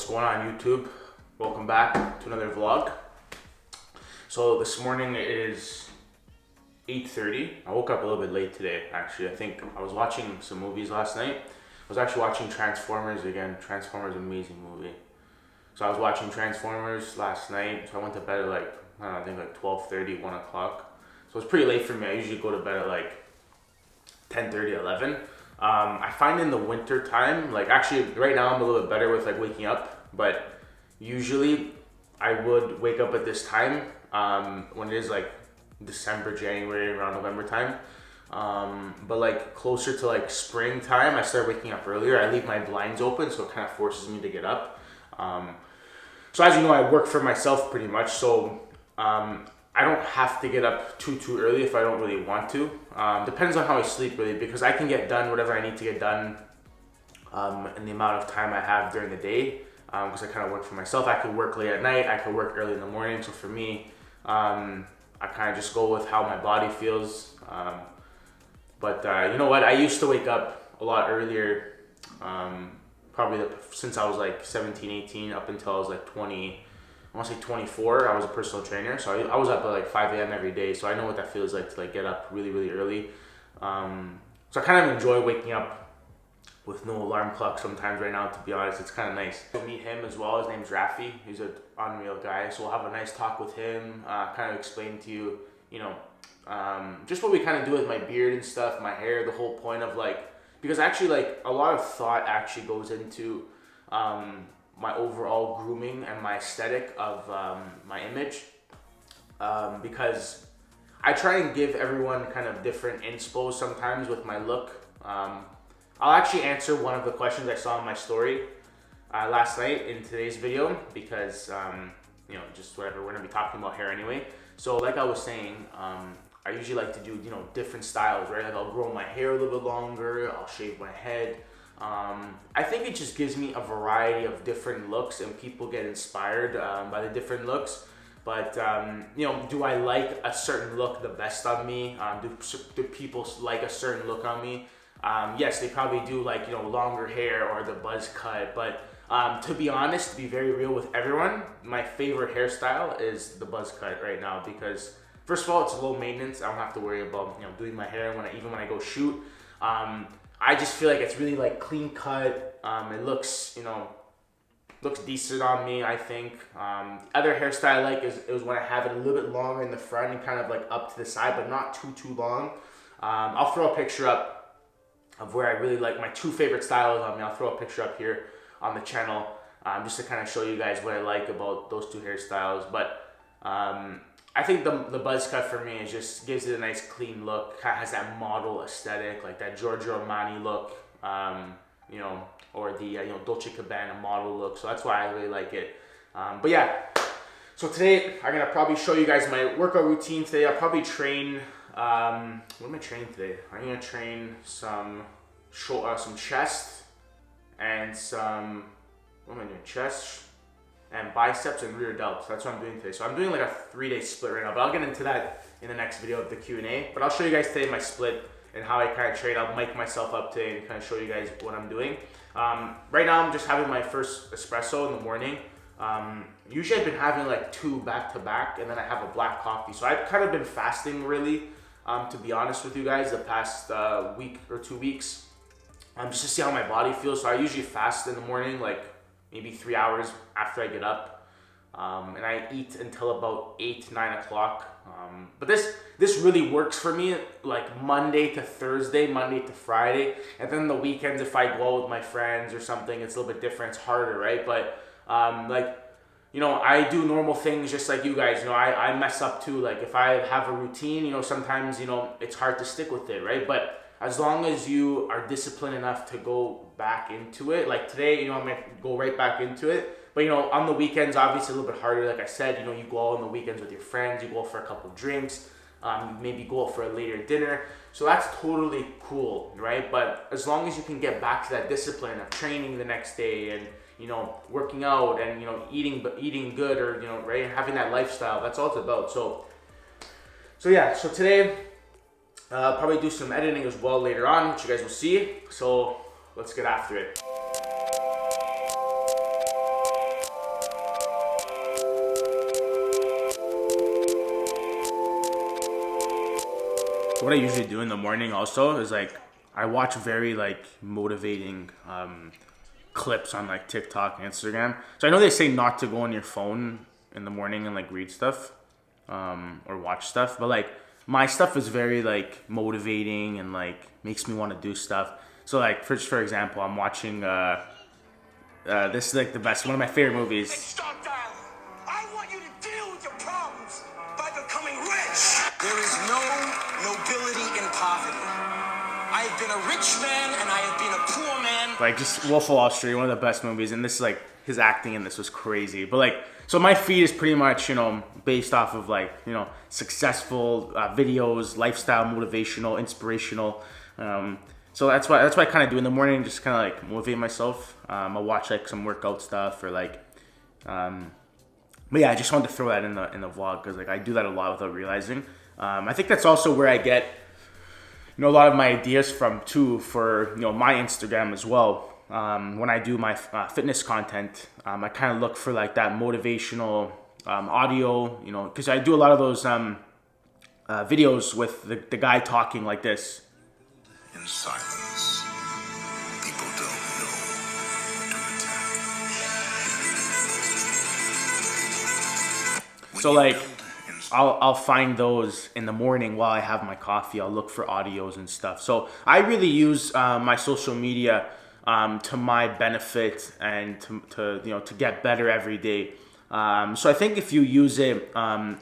What's going on, YouTube? Welcome back to another vlog. So this morning it is 8:30. I woke up a little bit late today, actually. I think I was watching some movies last night. I was actually watching Transformers again. Transformers, amazing movie. So I was watching Transformers last night. So I went to bed at like, I think like 12:30, 1 o'clock. So it's pretty late for me. I usually go to bed at like 10:30, 11. I find in the winter time, like actually right now I'm a little bit better with like waking up, but usually I would wake up at this time when it is like December, January, around November time. But like closer to like springtime, I start waking up earlier. I leave my blinds open, so it kind of forces me to get up. So as you know, I work for myself pretty much, so I don't have to get up too early if I don't really want to. Depends on how I sleep really, because I can get done whatever I need to get done in the amount of time I have during the day, because I kind of work for myself. I could work late at night, I could work early in the morning. So for me, I kind of just go with how my body feels. But you know what, I used to wake up a lot earlier, probably since I was like 17, 18 up until I was like 20. I want to say 24, I was a personal trainer, so I was up at like 5 a.m. every day, so I know what that feels like to like get up really early. So I kind of enjoy waking up with no alarm clock sometimes right now, to be honest. It's kind of nice. You'll meet him as well. His name's Rafi. He's an unreal guy, so we'll have a nice talk with him, kind of explain to you, you know, just what we kind of do with my beard and stuff, my hair, the whole point of like, because actually like a lot of thought actually goes into my overall grooming and my aesthetic of my image, because I try and give everyone kind of different inspo sometimes with my look. I'll actually answer one of the questions I saw in my story last night in today's video, because you know, just whatever, we're gonna be talking about hair anyway. So like I was saying, I usually like to do, you know, different styles, right? Like I'll grow my hair a little bit longer, I'll shave my head. I think it just gives me a variety of different looks, and people get inspired by the different looks. But you know, do I like a certain look the best on me? Do people like a certain look on me? Yes, they probably do, like, you know, longer hair or the buzz cut. But to be honest, to be very real with everyone, my favorite hairstyle is the buzz cut right now, because first of all, it's low maintenance. I don't have to worry about, you know, doing my hair even when I go shoot. I just feel like it's really like clean cut. It looks, you know, looks decent on me, I think. Other hairstyle I like is when I have it a little bit longer in the front and kind of like up to the side, but not too long. I'll throw a picture up of where I really like my two favorite styles on me. I'll throw a picture up here on the channel, just to kind of show you guys what I like about those two hairstyles. But I think the buzz cut for me just gives it a nice clean look. Kind of has that model aesthetic, like that Giorgio Armani look, you know, or the you know, Dolce & Gabbana model look. So that's why I really like it. But yeah, so today I'm gonna probably show you guys my workout routine today. I'll probably train. What am I training today? I'm gonna train some chest and some. What am I doing? Chest and biceps and rear delts. That's what I'm doing today. So I'm doing like a 3-day split right now, but I'll get into that in the next video of the Q&A. But I'll show you guys today my split and how I kind of train. I'll mic myself up today and kind of show you guys what I'm doing. Right now I'm just having my first espresso in the morning. Usually I've been having like 2 back-to-back, and then I have a black coffee. So I've kind of been fasting really, to be honest with you guys, the past week or 2 weeks, just to see how my body feels. So I usually fast in the morning, like maybe 3 hours after I get up, and I eat until about 8, 9 o'clock. But this really works for me, like Monday to Thursday, Monday to Friday, and then the weekends, if I go out with my friends or something, it's a little bit different, it's harder, right? But like, you know, I do normal things just like you guys. You know, I mess up too. Like if I have a routine, you know, sometimes, you know, it's hard to stick with it, right? But as long as you are disciplined enough to go back into it, like today, you know, I'm gonna go right back into it. But you know, on the weekends, obviously a little bit harder. Like I said, you know, you go out on the weekends with your friends, you go out for a couple of drinks, maybe go out for a later dinner. So that's totally cool, right? But as long as you can get back to that discipline of training the next day and, you know, working out and, you know, eating good, or, you know, right, having that lifestyle, that's all it's about. So yeah, so today, probably do some editing as well later on, which you guys will see. So let's get after it. So what I usually do in the morning also is like I watch very like motivating clips on like TikTok and Instagram. So I know they say not to go on your phone in the morning and like read stuff or watch stuff, but like my stuff is very like motivating and like makes me want to do stuff. So like for example, I'm watching this is like the best, one of my favorite movies. I want you to deal with your problems by becoming rich. There is no nobility in poverty. I have been a rich man and I have been a poor man. Like just Wolf of Wall Street, one of the best movies, and this like his acting in this was crazy. But like, so my feed is pretty much, you know, based off of like, you know, successful videos, lifestyle, motivational, inspirational. So that's what I kind of do in the morning, just kind of like motivate myself. I'll watch like some workout stuff or like, but yeah, I just wanted to throw that in the vlog because like I do that a lot without realizing. I think that's also where I get, you know, a lot of my ideas from too for, you know, my Instagram as well. When I do my fitness content, I kind of look for like that motivational audio, you know, because I do a lot of those videos with the guy talking like this. In silence, people don't know to attack. So like, I'll find those in the morning while I have my coffee. I'll look for audios and stuff. So I really use my social media to my benefit and to you know, to get better every day. So I think if you use it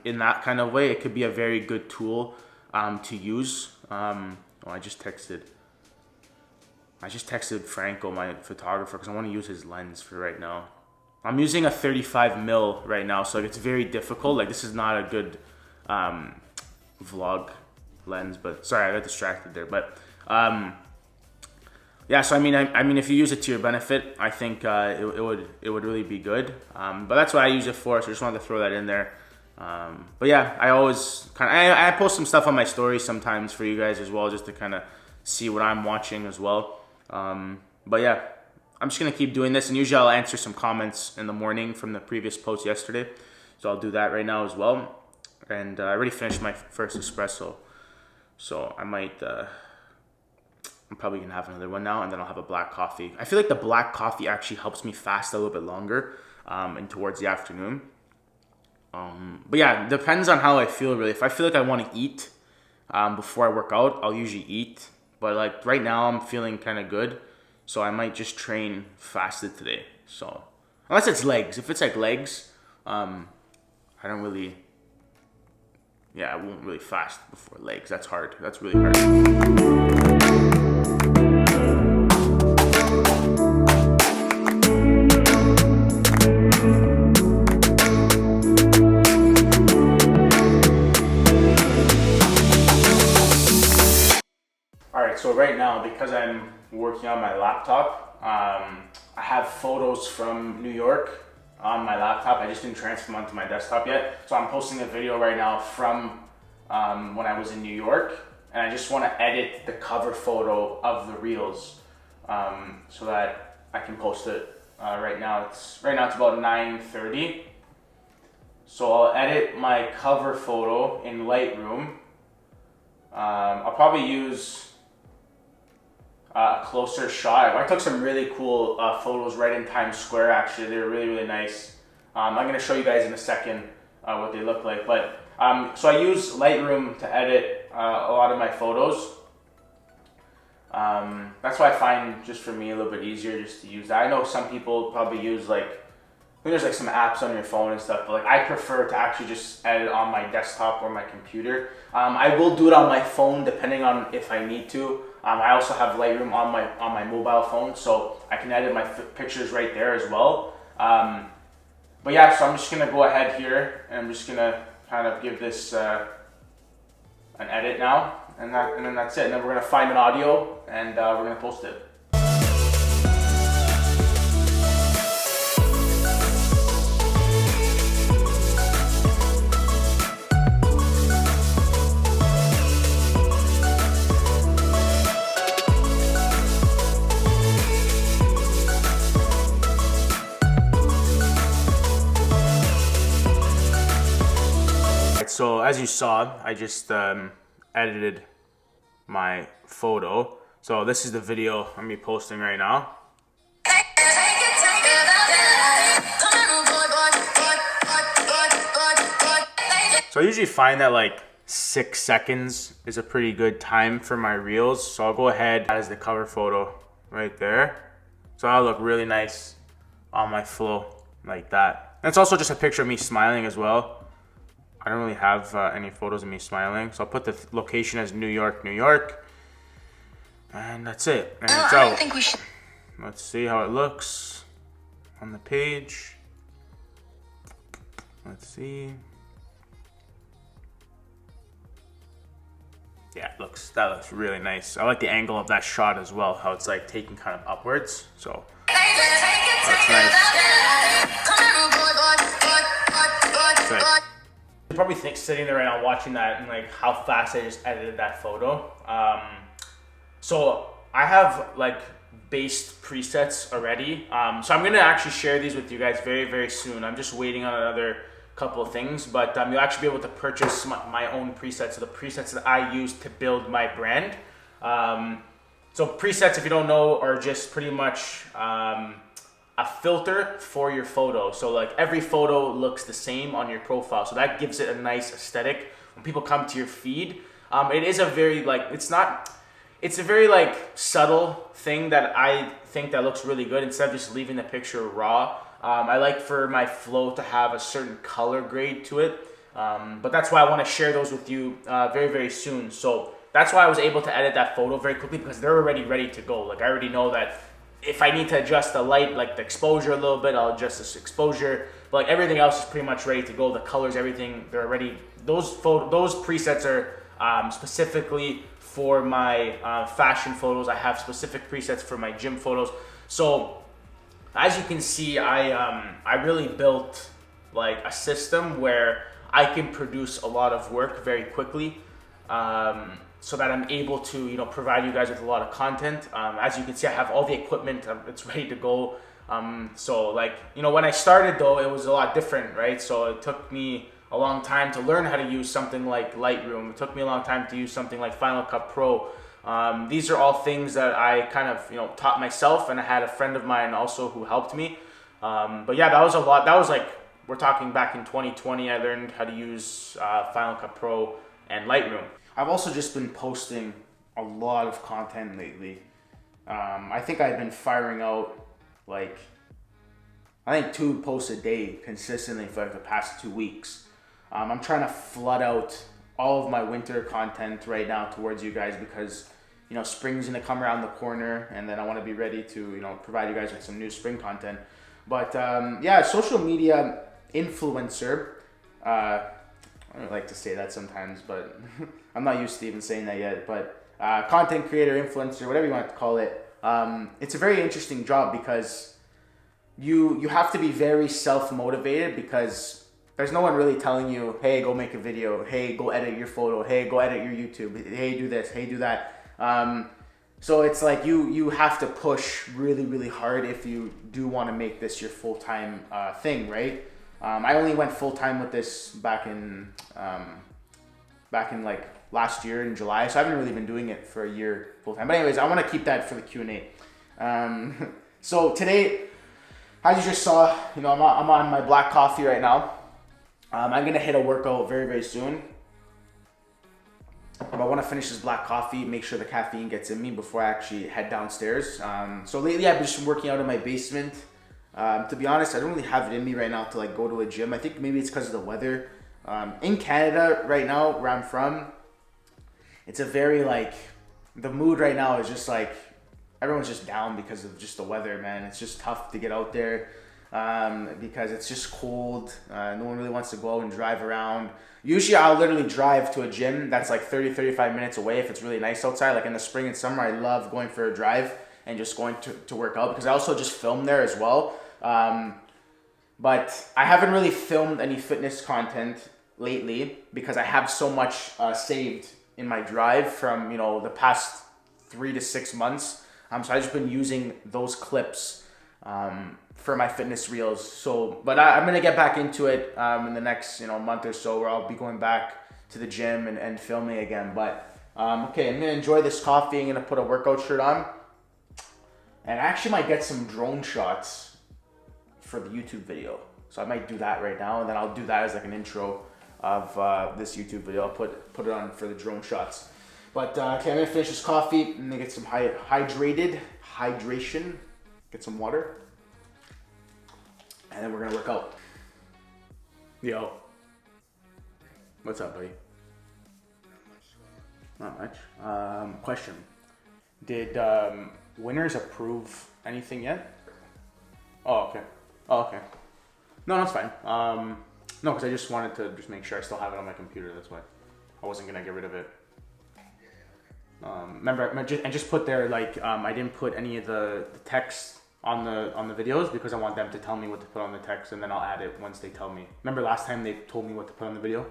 in that kind of way, it could be a very good tool to use. Oh, I just texted Franco, my photographer, because I want to use his lens for right now. I'm using a 35 mil right now, so it's very difficult. Like this is not a good vlog lens, but sorry, I got distracted there. But yeah, so I mean, if you use it to your benefit, I think it would really be good. But that's what I use it for. So I just wanted to throw that in there. But yeah, I always I post some stuff on my stories sometimes for you guys as well, just to kind of see what I'm watching as well. But yeah, I'm just gonna keep doing this, and usually I'll answer some comments in the morning from the previous post yesterday. So I'll do that right now as well. And I already finished my first espresso, so I might. I'm probably gonna have another one now, and then I'll have a black coffee. I feel like the black coffee actually helps me fast a little bit longer, and towards the afternoon. But yeah, it depends on how I feel really. If I feel like I want to eat before I work out, I'll usually eat. But like right now, I'm feeling kind of good, so I might just train fasted today. So unless it's legs, if it's like legs, I don't really. Yeah, I won't really fast before legs. That's hard. That's really hard. So right now, because I'm working on my laptop, I have photos from New York on my laptop. I just didn't transfer them onto my desktop yet. So I'm posting a video right now from when I was in New York, and I just want to edit the cover photo of the reels so that I can post it right now. It's about 9:30. So I'll edit my cover photo in Lightroom. I'll probably use a closer shot. I took some really cool photos right in Times Square. Actually, they were really, really nice. I'm going to show you guys in a second what they look like. But so I use Lightroom to edit a lot of my photos. That's why I find, just for me, a little bit easier just to use that. I know some people probably use like, I think there's like some apps on your phone and stuff, but like I prefer to actually just edit on my desktop or my computer. I will do it on my phone depending on if I need to. I also have Lightroom on my mobile phone, so I can edit my pictures right there as well. But yeah, so I'm just gonna go ahead here and I'm just gonna kind of give this an edit now, and then that's it. And then we're gonna find an audio and we're gonna post it. So as you saw, I just edited my photo. So this is the video I'm gonna be posting right now. So I usually find that like 6 seconds is a pretty good time for my reels. So I'll go ahead as the cover photo right there. So that'll look really nice on my flow like that. And it's also just a picture of me smiling as well. I don't really have any photos of me smiling. So I'll put the location as New York, New York. And that's it. And it's out. think we should. Let's see how it looks on the page. Let's see. Yeah, that looks really nice. I like the angle of that shot as well, how it's like taking kind of upwards. So that's nice. You're probably sitting there right now watching that and like how fast I just edited that photo. So I have like based presets already. So I'm gonna actually share these with you guys very, very soon. I'm just waiting on another couple of things, but you'll actually be able to purchase my own presets, so the presets that I use to build my brand. So presets, if you don't know, are just pretty much a filter for your photo. So like every photo looks the same on your profile, so that gives it a nice aesthetic. When people come to your feed, it is a very like, it's a very like subtle thing that I think that looks really good instead of just leaving the picture raw. I like for my flow to have a certain color grade to it, but that's why I want to share those with you very, very soon. So that's why I was able to edit that photo very quickly, because they're already ready to go. Like I already know that if I need to adjust the light, like the exposure a little bit, I'll adjust this exposure. But like everything else is pretty much ready to go. The colors, everything, they're already, those presets are specifically for my fashion photos. I have specific presets for my gym photos. So as you can see, I really built like a system where I can produce a lot of work very quickly, so that I'm able to provide you guys with a lot of content. As you can see, I have all the equipment; it's ready to go. So like when I started though, it was a lot different, right? So it took me a long time to learn how to use something like Lightroom. It took me a long time to use something like Final Cut Pro. These are all things that I kind of taught myself, and I had a friend of mine also who helped me. But yeah, that was a lot. That was like, we're talking back in 2020, I learned how to use Final Cut Pro and Lightroom. I've also just been posting a lot of content lately. I think I've been firing out like, I think 2 posts a day consistently for like the past 2 weeks. I'm trying to flood out all of my winter content right now towards you guys, because spring's gonna come around the corner, and then I want to be ready to provide you guys with some new spring content. But yeah, social media influencer, I don't like to say that sometimes, but I'm not used to even saying that yet, but content creator, influencer, whatever you want to call it, it's a very interesting job, because you have to be very self-motivated, because there's no one really telling you, hey, go make a video, hey, go edit your photo, hey, go edit your YouTube, hey, do this, hey, do that. So it's like you have to push really, really hard if you do want to make this your full-time thing, right? I only went full-time with this back in like last year in July, so I haven't really been doing it for a year full-time. But anyways, I want to keep that for the Q&A. So today, as you just saw, I'm on my black coffee right now. I'm gonna hit a workout very, very soon. But I want to finish this black coffee, make sure the caffeine gets in me before I actually head downstairs. So lately I've just been working out in my basement. To be honest, I don't really have it in me right now to like go to a gym. I think maybe it's because of the weather. In Canada right now, where I'm from, it's a very like, the mood right now is just like, everyone's just down because of just the weather, man. It's just tough to get out there. Because it's just cold. No one really wants to go out and drive around. Usually I'll literally drive to a gym that's like 30-35 minutes away if it's really nice outside. Like in the spring and summer, I love going for a drive and just going to work out, because I also just film there as well. But I haven't really filmed any fitness content lately because I have so much saved in my drive from the past 3 to 6 months. So I've just been using those clips for my fitness reels. So, but I'm gonna get back into it in the next month or so, where I'll be going back to the gym and filming again. But Okay, I'm gonna enjoy this coffee. I'm gonna put a workout shirt on. And I actually might get some drone shots for the YouTube video. So I might do that right now, and then I'll do that as like an intro of this YouTube video. I'll put it on for the drone shots. But okay, I'm gonna finish this coffee. I'm gonna get some hydration, get some water, and then we're gonna work out. Yo, what's up, buddy? Not much. Question: did Winners approve anything yet? Oh, okay. Oh, okay. No, that's fine. No, because I just wanted to just make sure I still have it on my computer. That's why I wasn't gonna get rid of it. Remember, and just put there like I didn't put any of the text on the videos because I want them to tell me what to put on the text, and then I'll add it once they tell me. Remember last time they told me what to put on the video?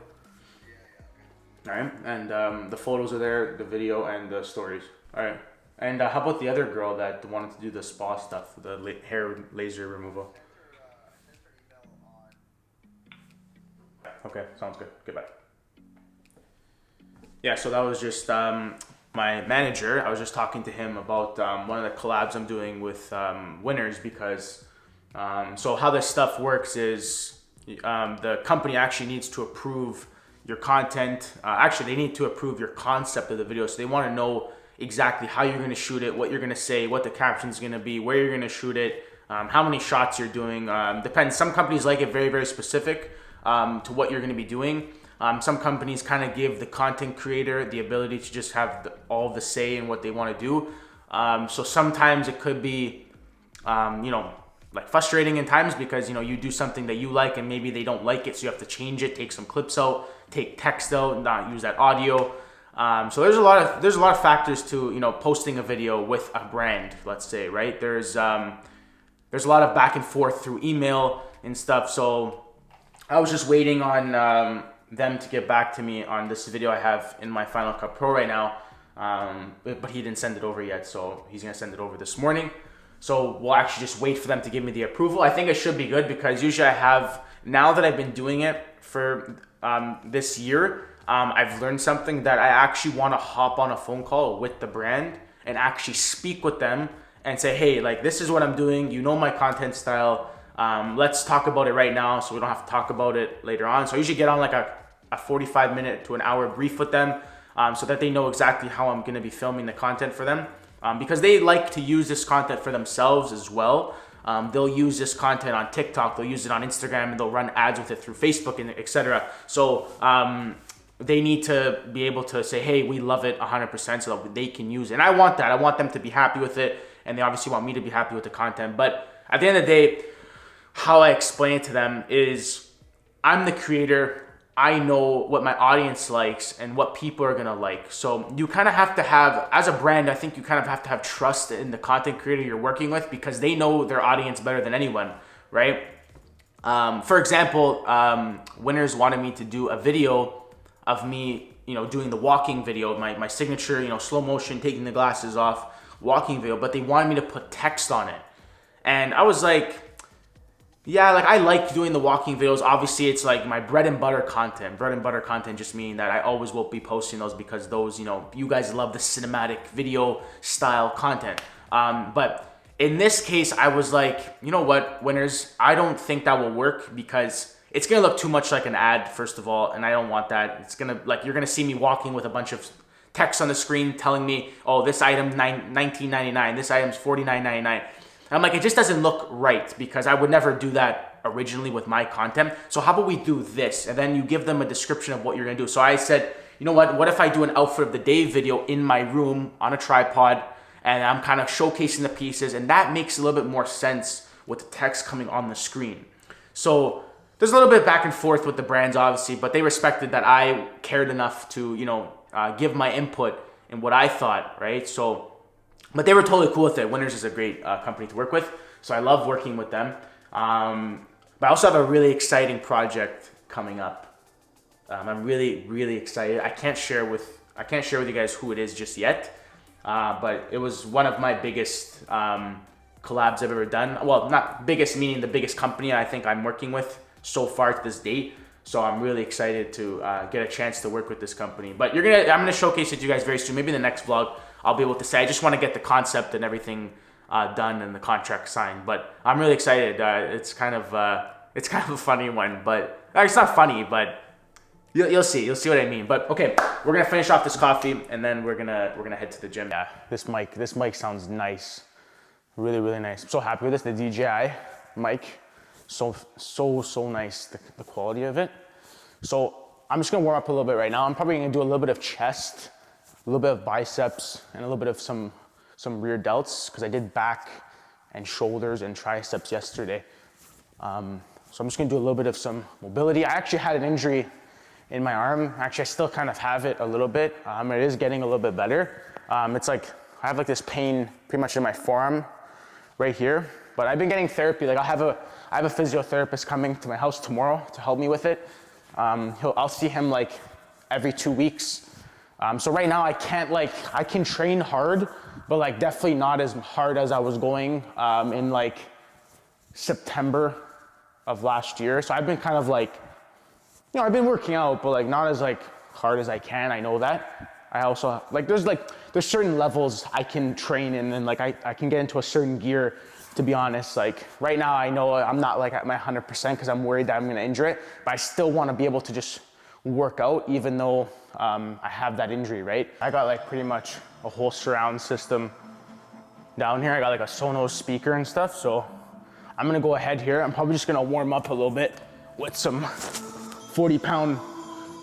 All right, and the photos are there, the video, and the stories. All right, and how about the other girl that wanted to do the spa stuff, the hair laser removal? Okay, sounds good. Goodbye. Yeah, so that was just my manager. I was just talking to him about one of the collabs I'm doing with Winners because so how this stuff works is the company actually needs to approve your content. Actually, they need to approve your concept of the video. So they want to know exactly how you're going to shoot it, what you're going to say, what the caption's going to be, where you're going to shoot it, how many shots you're doing. Depends. Some companies like it very, very specific to what you're going to be doing. Some companies kind of give the content creator the ability to just have all the say in what they want to do. So sometimes it could be, like frustrating in times because, you do something that you like and maybe they don't like it. So you have to change it, take some clips out, take text out, not use that audio. So there's a lot of factors to, posting a video with a brand, let's say, right? There's a lot of back and forth through email and stuff. So I was just waiting on, them to get back to me on this video I have in my Final Cut Pro right now, but he didn't send it over yet, so he's gonna send it over this morning. So we'll actually just wait for them to give me the approval. I think it should be good because usually I have, now that I've been doing it for this year, I've learned something that I actually want to hop on a phone call with the brand and actually speak with them and say, hey, like this is what I'm doing, my content style. Let's talk about it right now so we don't have to talk about it later on. So I usually get on like a 45-minute to an hour brief with them so that they know exactly how I'm going to be filming the content for them because they like to use this content for themselves as well. They'll use this content on TikTok, they'll use it on Instagram, and they'll run ads with it through Facebook and etc. So they need to be able to say, hey, we love it 100% so that they can use it. And I want that. I want them to be happy with it, and they obviously want me to be happy with the content. But at the end of the day, how I explain it to them is I'm the creator. I know what my audience likes and what people are gonna like. So you kind of have to have, as a brand, I think you kind of have to have trust in the content creator you're working with because they know their audience better than anyone, right? For example, Winners wanted me to do a video of me, doing the walking video, my signature, slow motion, taking the glasses off, walking video, but they wanted me to put text on it. And I was like, yeah, like I like doing the walking videos. Obviously, it's like my bread and butter content. Bread and butter content just meaning that I always will be posting those because those, you guys love the cinematic video style content. But in this case, I was like, you know what, Winners, I don't think that will work because it's going to look too much like an ad, first of all, and I don't want that. It's going to, like, you're going to see me walking with a bunch of text on the screen telling me, oh, this item $19.99, this item's $49.99. I'm like, it just doesn't look right because I would never do that originally with my content. So how about we do this? And then you give them a description of what you're gonna do. So I said, you know what if I do an outfit of the day video in my room on a tripod and I'm kind of showcasing the pieces, and that makes a little bit more sense with the text coming on the screen. So there's a little bit back and forth with the brands, obviously, but they respected that I cared enough to, give my input in what I thought, right? So, but they were totally cool with it. Winners is a great company to work with, so I love working with them. But I also have a really exciting project coming up. I'm really, really excited. I can't share with you guys who it is just yet, but it was one of my biggest collabs I've ever done. Well, not biggest meaning the biggest company I think I'm working with so far to this date. So I'm really excited to get a chance to work with this company. But I'm gonna showcase it to you guys very soon. Maybe in the next vlog, I'll be able to say. I just want to get the concept and everything done and the contract signed. But I'm really excited. It's kind of a funny one, but it's not funny, but you'll see what I mean. But okay, we're gonna finish off this coffee and then we're gonna head to the gym. Yeah, this mic sounds nice, really nice. I'm so happy with this. The DJI mic, so nice. The quality of it. So I'm just gonna warm up a little bit right now. I'm probably gonna do a little bit of chest, a little bit of biceps, and a little bit of some rear delts because I did back and shoulders and triceps yesterday. So I'm just gonna do a little bit of some mobility. I actually had an injury in my arm. Actually, I still kind of have it a little bit. It is getting a little bit better. It's like, I have like this pain pretty much in my forearm right here, but I've been getting therapy. Like I have a physiotherapist coming to my house tomorrow to help me with it. I'll see him like every 2 weeks. So right now I can train hard, but like definitely not as hard as I was going in like September of last year. So I've been kind of like, I've been working out, but like not as like hard as I can. I know that. I also there's certain levels I can train in, and like I can get into a certain gear. To be honest, like right now I know I'm not like at my 100% because I'm worried that I'm gonna injure it, but I still want to be able to just work out even though I have that injury, right? I got like pretty much a whole surround system down here. I got like a Sonos speaker and stuff, so I'm gonna go ahead here. I'm probably just gonna warm up a little bit with some 40-pound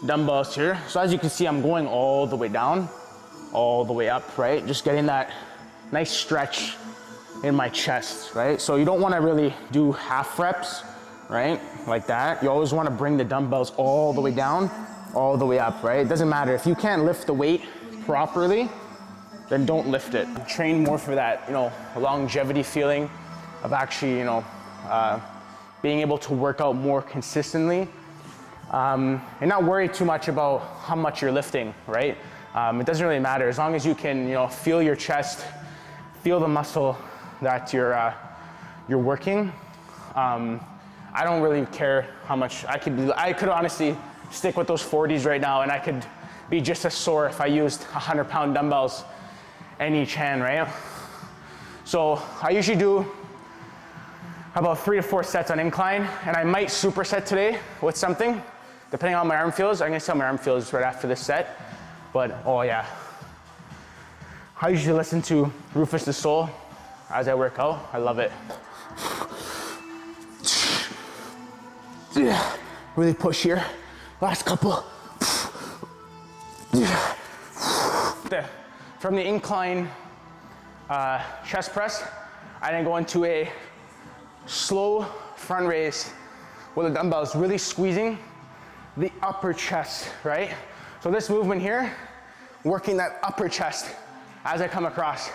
dumbbells here. So as you can see, I'm going all the way down, all the way up, right? Just getting that nice stretch in my chest, right? So you don't want to really do half reps, right? Like that. You always want to bring the dumbbells all the way down, all the way up, right? It doesn't matter. If you can't lift the weight properly, then don't lift it. Train more for that, longevity feeling of actually, being able to work out more consistently, and not worry too much about how much you're lifting, right? It doesn't really matter as long as you can, feel your chest, feel the muscle that you're working. I don't really care how much I could honestly stick with those 40s right now, and I could be just as sore if I used 100-pound dumbbells in each hand, right? So I usually do about 3 to 4 sets on incline, and I might superset today with something, depending on how my arm feels. I'm gonna see how my arm feels right after this set, but oh yeah. I usually listen to Rufus the Soul as I work out. I love it. Really push here. Last couple. From the incline chest press, I then go into a slow front raise with the dumbbells, really squeezing the upper chest, right? So this movement here, working that upper chest as I come across.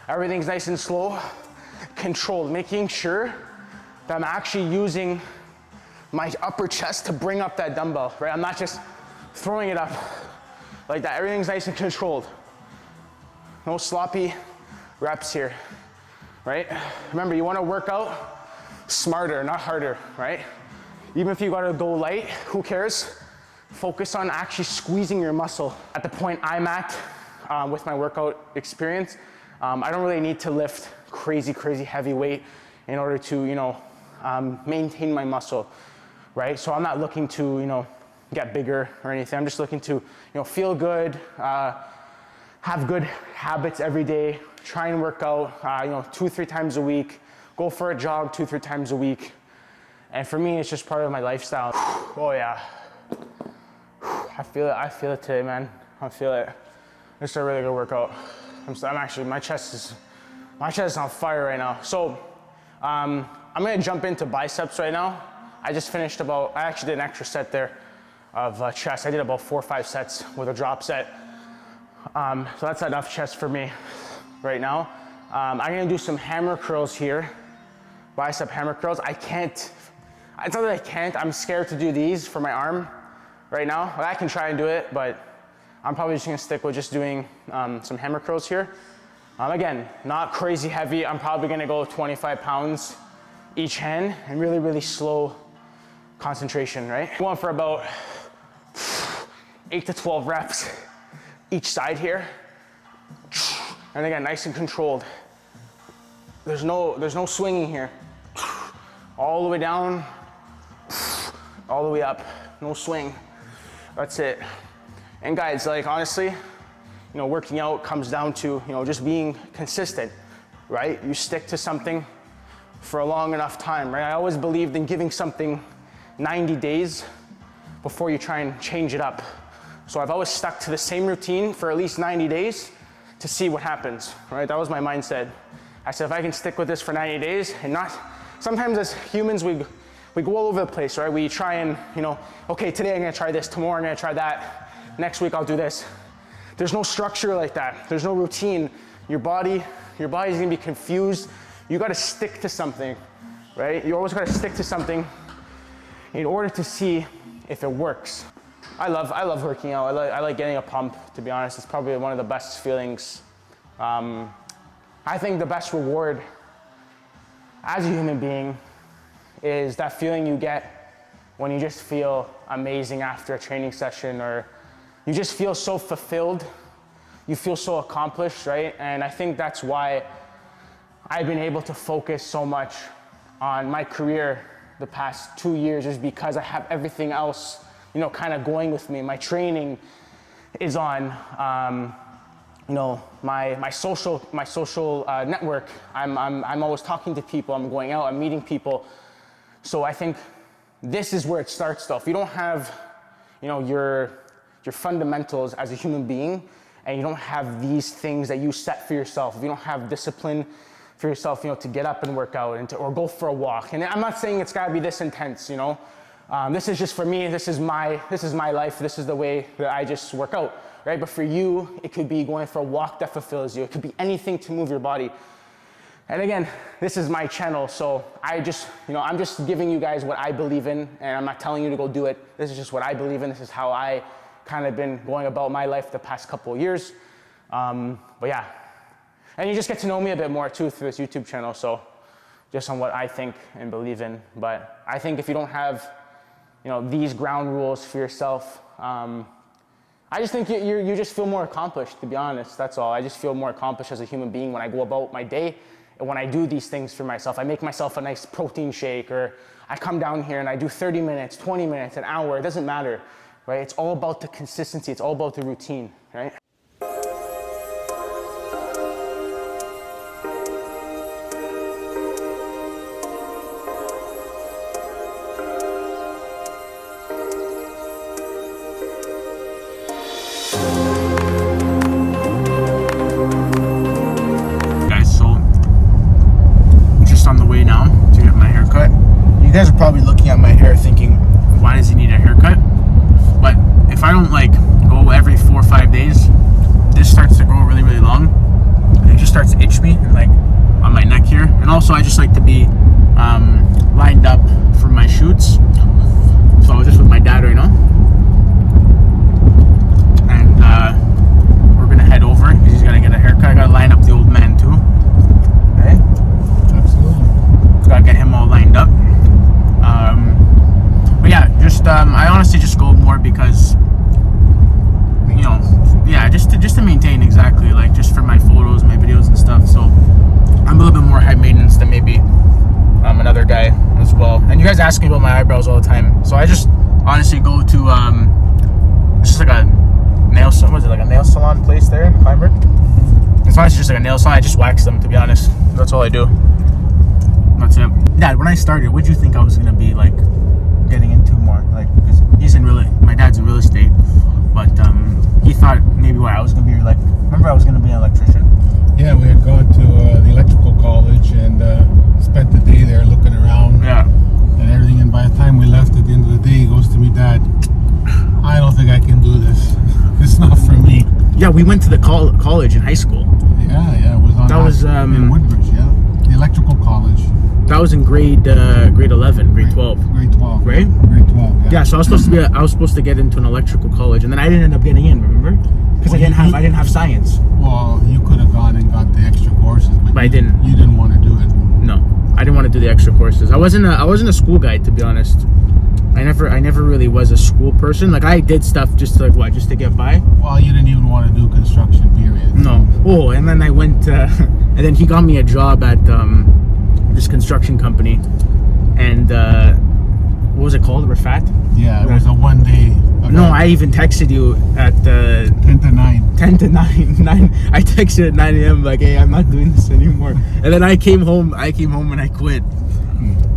Everything's nice and slow, controlled, making sure that I'm actually using my upper chest to bring up that dumbbell, right? I'm not just throwing it up like that. Everything's nice and controlled. No sloppy reps here, right? Remember, you wanna work out smarter, not harder, right? Even if you gotta go light, who cares? Focus on actually squeezing your muscle. At the point I'm at with my workout experience, I don't really need to lift crazy heavy weight in order to, maintain my muscle, right? So I'm not looking to, get bigger or anything. I'm just looking to, feel good, have good habits every day, try and work out, 2-3 times a week, go for a jog 2-3 times a week. And for me, it's just part of my lifestyle. Oh yeah. I feel it today, man. I feel it. It's a really good workout. I'm actually, my chest is on fire right now. So I'm gonna jump into biceps right now. I just finished I actually did an extra set there of chest. I did about 4 or 5 sets with a drop set. So that's enough chest for me right now. I'm gonna do some hammer curls here. Bicep hammer curls. It's not that I can't, I'm scared to do these for my arm right now. Well, I can try and do it, but I'm probably just gonna stick with just doing some hammer curls here. Again, not crazy heavy. I'm probably gonna go 25 pounds each hand and really, really slow concentration, right? Going for about 8 to 12 reps each side here. And again, nice and controlled. There's no swinging here. All the way down, all the way up, no swing. That's it. And guys, like honestly, you know, working out comes down to, you know, just being consistent, right? You stick to something for a long enough time, right? I always believed in giving something 90 days before you try and change it up. So I've always stuck to the same routine for at least 90 days to see what happens, right? That was my mindset. I said, if I can stick with this for 90 days and not, sometimes as humans, we go all over the place, right? We try and, you know, okay, today I'm gonna try this, tomorrow I'm gonna try that, next week I'll do this. There's no structure like that. There's no routine. Your body's gonna be confused. You gotta stick to something, right? You always gotta stick to something in order to see if it works. I love working out. I like getting a pump, to be honest. It's probably one of the best feelings. I think the best reward as a human being is that feeling you get when you just feel amazing after a training session, or you just feel so fulfilled, you feel so accomplished, right? And I think that's why I've been able to focus so much on my career the past 2 years, is because I have everything else, you know, kind of going with me. My training is on, you know, my social network. I'm always talking to people. I'm going out. I'm meeting people. So I think this is where it starts, though. If you don't have, you know, your fundamentals as a human being, and you don't have these things that you set for yourself, if you don't have discipline for yourself, you know, to get up and work out and or go for a walk. And I'm not saying it's got to be this intense, you know. This is just for me. This is my life. This is the way that I just work out, right? But for you, it could be going for a walk that fulfills you. It could be anything to move your body. And again, this is my channel, so I'm just giving you guys what I believe in, and I'm not telling you to go do it. This is just what I believe in. This is how I kind of been going about my life the past couple of years. But yeah, and you just get to know me a bit more too through this YouTube channel, so just on what I think and believe in. But I think if you don't have, you know, these ground rules for yourself, I just think you just feel more accomplished, to be honest. That's all. I just feel more accomplished as a human being when I go about my day and when I do these things for myself. I make myself a nice protein shake, or I come down here and I do 30 minutes, 20 minutes, an hour. It doesn't matter, right? It's all about the consistency. It's all about the routine, right? You guys are probably looking at my hair thinking, why does he need a haircut? But if I don't like go every 4 or 5 days, this starts to grow really, really long. And it just starts to itch me, and like on my neck here. And also I just like to be lined up for my shoots. So I was just with my dad right now. And we're gonna head over because he's gotta get a haircut. I gotta line up the old man too. Okay? Absolutely. Gotta get him all lined up. But yeah, just I honestly just go more because, you know, yeah, just to maintain, exactly, like just for my photos, my videos and stuff. So I'm a little bit more high maintenance than maybe another guy as well. And you guys ask me about my eyebrows all the time, so I just honestly go to it's just like a nail salon. Was it like a nail salon place there in Kleinberg? It's honestly just like a nail salon. I just wax them, to be honest. That's all I do. That's it. Dad, when I started, what did you think I was gonna be like getting into more? Like, because my dad's in real estate, but he thought maybe I was gonna be like, remember I was gonna be an electrician? Yeah, we had gone to the electrical college and spent the day there looking around. Yeah. And everything. And by the time we left at the end of the day, he goes to me, Dad, I don't think I can do this. It's not for me. Yeah, we went to the college in high school. Yeah, it was on. That was in Woodbridge, yeah, the electrical college. That was in grade 11, grade 12. Grade 12. Right? Grade 12. Yeah. Yeah, so I was supposed to get into an electrical college, and then I didn't end up getting in. Remember? Because I didn't have science. Well, you could have gone and got the extra courses, but I didn't. You didn't want to do it. No, I didn't want to do the the extra courses. I wasn't a school guy, to be honest. I never really was a school person. Like, I did stuff just to, like, just to get by. Well, you didn't even want to do construction, period. No. Oh, and then I went, and then he got me a job at this construction company, and what was it called? Rafat? Yeah, it was a 1 day. No, I even texted you at 10 to 9. 10 to 9. I texted at 9 a.m. like, hey, I'm not doing this anymore. And then I came home and I quit.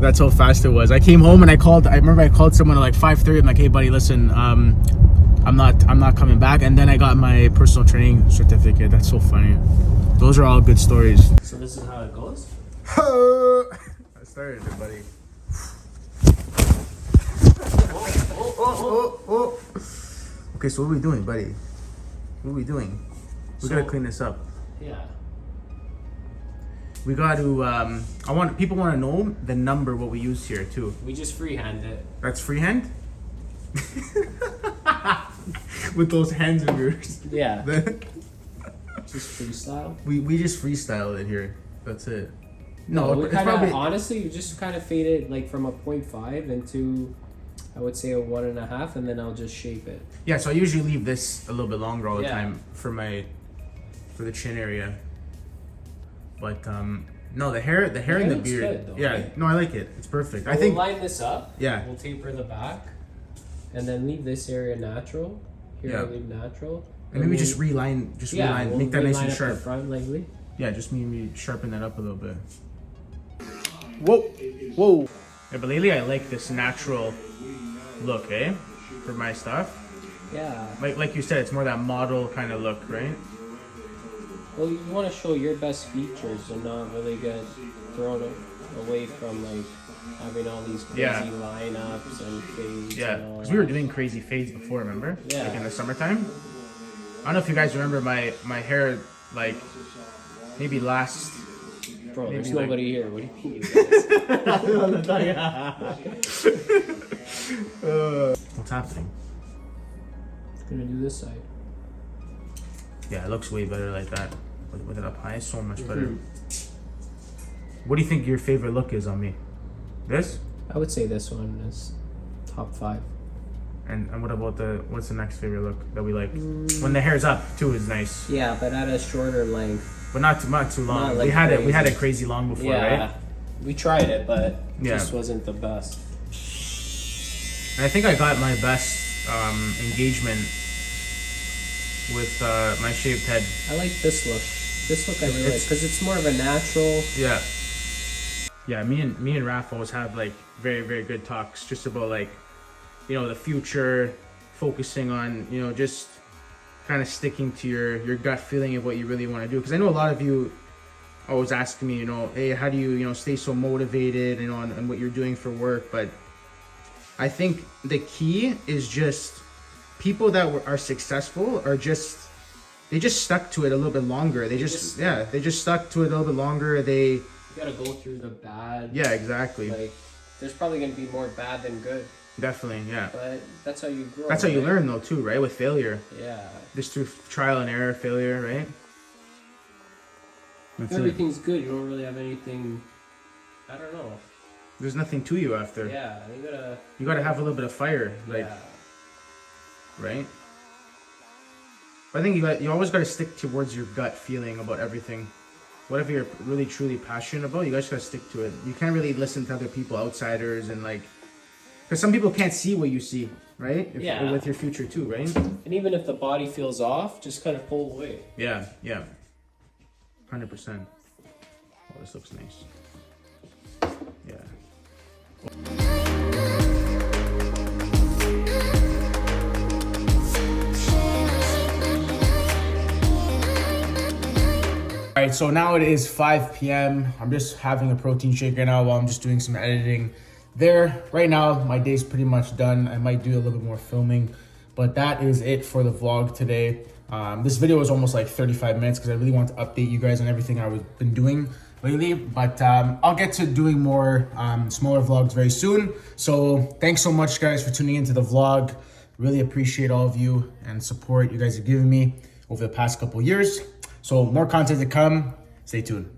That's how fast it was. I came home and I remember I called someone at like 5:30. I'm like, hey buddy, listen, I'm not coming back. And then I got my personal training certificate. That's so funny. Those are all good stories. So this is how it goes? I started it, buddy. Oh. Okay, so what are we doing, buddy? What are we doing? We gotta clean this up. Yeah. We got to. People want to know the number what we use here too. We just freehand it. That's freehand. With those hands of yours. Yeah. Just freestyle. We just freestyle it here. That's it. No, we it's kind of probably honestly we just kind of fade it like from a 0.5 into, I would say, a 1.5, and then I'll just shape it. yeah. So I usually leave this a little bit longer all the Yeah. time for the chin area. But no, the hair and the looks beard. good, though, yeah, right? no, I like it. It's perfect. I We'll think. line this up. Yeah. We'll taper the back, and then leave this area natural. Here Yeah. I'll leave natural. And maybe then- just reline, we'll make that nice reline and up sharp. the front lightly. Yeah, just maybe sharpen that up a little bit. Whoa. Yeah, but lately I like this natural look, eh? For my stuff. Yeah. Like you said, it's more that model kind of look, right? Well, you want to show your best features and not really get thrown away from like having all these crazy Yeah. lineups and fades. Yeah, and all because we were that. doing crazy fades before, remember? Yeah. Like in the summertime. I don't know if you guys remember my hair, like maybe last. Bro, there's maybe, like- nobody here. What do you mean? You guys? What's happening? Gonna do this side. Yeah, it looks way better like that. With it up high, it's so much better. Mm-hmm. What do you think your favorite look is on me? This? I would say this one is top 5. And what about what's the next favorite look that we like? When the hair's up too is nice, Yeah, but at a shorter length. but not too long. Not like we had crazy. it crazy long before, Yeah. right? We tried it, but it Yeah. just wasn't the best. And I think I got my best engagement with my shaved head. I like this look. This look I really like It's- because it's more of a natural. Yeah. Yeah, me and Raph always have like very, very good talks just about like, the future, focusing on, just kind of sticking to your gut feeling of what you really want to do. Because I know a lot of you always ask me, hey, how do you, stay so motivated, on what you're doing for work. But I think the key is just people that are successful they just stuck to it a little bit longer. They just stuck to it a little bit longer. You gotta go through the bad. Yeah, exactly. Like, there's probably gonna be more bad than good, Definitely, yeah. but that's how you grow. That's how you right? learn though too, right? With failure. Yeah. Just through trial and error, failure, right? That's If it. everything's good, you don't really have anything. I don't know. There's nothing to you after. Yeah, You gotta have a little bit of fire, like, yeah. right? But I think you always gotta stick towards your gut feeling about everything. Whatever you're really truly passionate about, you guys gotta stick to it. You can't really listen to other people, outsiders, and like, because some people can't see what you see, right? Yeah. With your future too, right? And even if the body feels off, just kind of pull away. Yeah, 100%. Oh, this looks nice. Yeah. All right, so now it is 5 p.m. I'm just having a protein shake right now while I'm just doing some editing there. Right now, my day's pretty much done. I might do a little bit more filming, but that is it for the vlog today. This video was almost like 35 minutes because I really want to update you guys on everything I've been doing lately, but I'll get to doing more smaller vlogs very soon. So thanks so much, guys, for tuning into the vlog. Really appreciate all of you and support you guys have given me over the past couple years. So more content to come. Stay tuned.